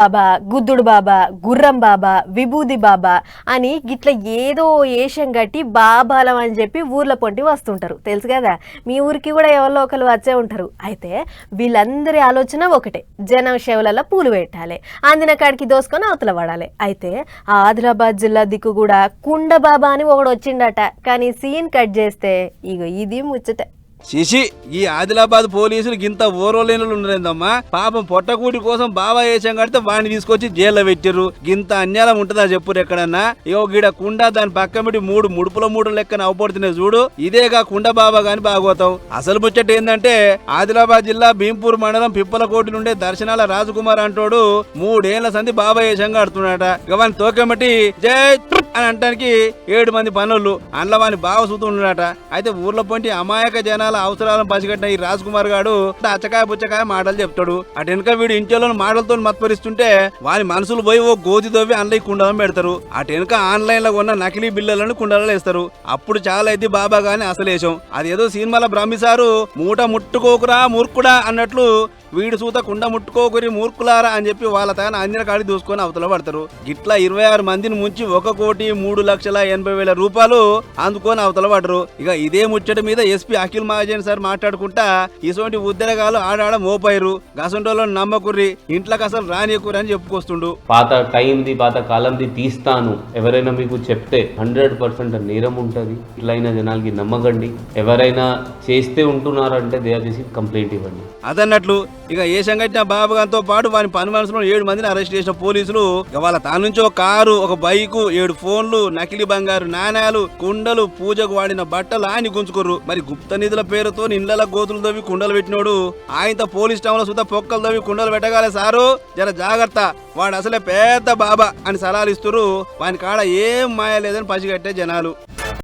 బాబా, గుద్దుడు బాబా, గుర్రం బాబా, విభూది బాబా అని గిట్ల ఏదో ఏషం కట్టి బాబాలం అని చెప్పి ఊర్ల పొంటి వస్తుంటారు. తెలుసు కదా, మీ ఊరికి కూడా ఎవరో ఒకరు వచ్చే ఉంటారు. అయితే వీళ్ళందరి ఆలోచన ఒకటే, జనం షెవులలో పూలు పెట్టాలి, అందిన కాడికి దోసుకొని అవతల పడాలి. అయితే ఆ ఆదిలాబాద్ జిల్లా దిక్కు కూడా కుండ బాబా అని ఒకడు వచ్చిండట. కానీ సీన్ కట్ చేస్తే ఇగో ఇది ముచ్చట. శిశి ఈ ఆదిలాబాద్ పోలీసులు గింత ఓరోలేనులు ఉండలేదమ్మా. పాపం పొట్టకూటి కోసం బాబా వేషం కడితే వాడిని తీసుకొచ్చి జైల్లో పెట్టిర్రు. గింత అన్యాయం ఉంటుందా చెప్పురు ఎక్కడన్నా? ఇగో గీడ కుండ దాని పక్క పెట్టి మూడు లెక్కన అవపడుతున్నాయి చూడు. ఇదేగా కుండ బాబా గాని భాగవతం. అసలు ముచ్చట ఏందంటే ఆదిలాబాద్ జిల్లా భీంపూర్ మండలం పిప్పలకోటి నుండే దర్శనాల రాజకుమార్ అంటోడు 3 ఏళ్ల సంది బాబా వేషం కడుతున్నాడట. ఇవన్నీ తోకమట్టి జై అని అంటానికి 7 మంది పనులు అండ్ల వాని బావ సూతుండట. అయితే ఊర్లో పొంటి అమాయక జనాల అవసరాలను పసిగట్టిన ఈ రాజ్ కుమార్ గాడు అచ్చకాయ పుచ్చకాయ మాటలు చెప్తాడు. అటు వెనుక వీడు ఇంటిలో మాటలతో మత్పరిస్తుంటే వాని మనసులు పోయి ఓ గోతి తవ్వి ఆన్లైన్ కుండలం పెడతారు. అటు వెనుక ఆన్లైన్ లో ఉన్న నకిలీ బిల్లులను కుండలలో వేస్తారు. అప్పుడు చాలా అయితే బాబా గాని అసలేశం. అదేదో సినిమాల బ్రహ్మిసారు మూట ముట్టుకోకురా మూర్ఖుడా అన్నట్లు వీడు సూత కుండ ముట్టుకోకురి మూర్ఖులారా అని చెప్పి వాళ్ళ తన అందిన కాడి దూసుకొని అవతల పడతారు. గిట్లా 26 మందిని ముంచి 1,03,80,000 రూపాయలు అందుకొని అవతల పడరు. ఇక ఇదే ముచ్చట మీద ఎస్పీ అఖిల్ మహాజన్ సార్ మాట్లాడుకుంటా ఇటువంటి ఉద్యోగాలు ఆడాడ మోపాయిరు, గసంటోళ్ళని నమ్మకుర్రి, ఇంట్లోకి అసలు రానియకురి అని చెప్పుకొస్తుండు. పాత టైంది పాత కాలంది తీస్తాను ఎవరైనా మీకు చెప్తే 100% నేరం ఉంటుంది. ఇట్లయినా జనాలకి నమ్మకండి. ఎవరైనా చేస్తే ఉంటున్నారంటే దయచేసి కంప్లైంట్ ఇవ్వండి. అదన్నట్లు ఇక ఏ సంఘటన బాబుగాంతో పాటు వాని పని మనసులో 7 మందిని అరెస్ట్ చేసిన పోలీసులు వాళ్ళ తాను నుంచి ఒక కారు, ఒక బైకు, 7 ఫోన్లు, నకిలీ బంగారు నాణ్యాలు, కుండలు, పూజకు వాడిన బట్టలు ఆయన గుంజుకుర్రు. మరి గుప్త నిధుల పేరుతో ఇళ్ల గోతులు తవ్వి కుండలు పెట్టినోడు ఆయనతో పోలీస్ టౌన్ లో సుతా పొక్కలు తవ్వి కుండలు పెట్టగాలే సారు, జర జాగ్రత్త, వాడు అసలే పెద్ద బాబా అని సలహాలు ఇస్తున్నారు. వాని కాడ ఏం మాయ లేదని పసిగట్టే జనాలు.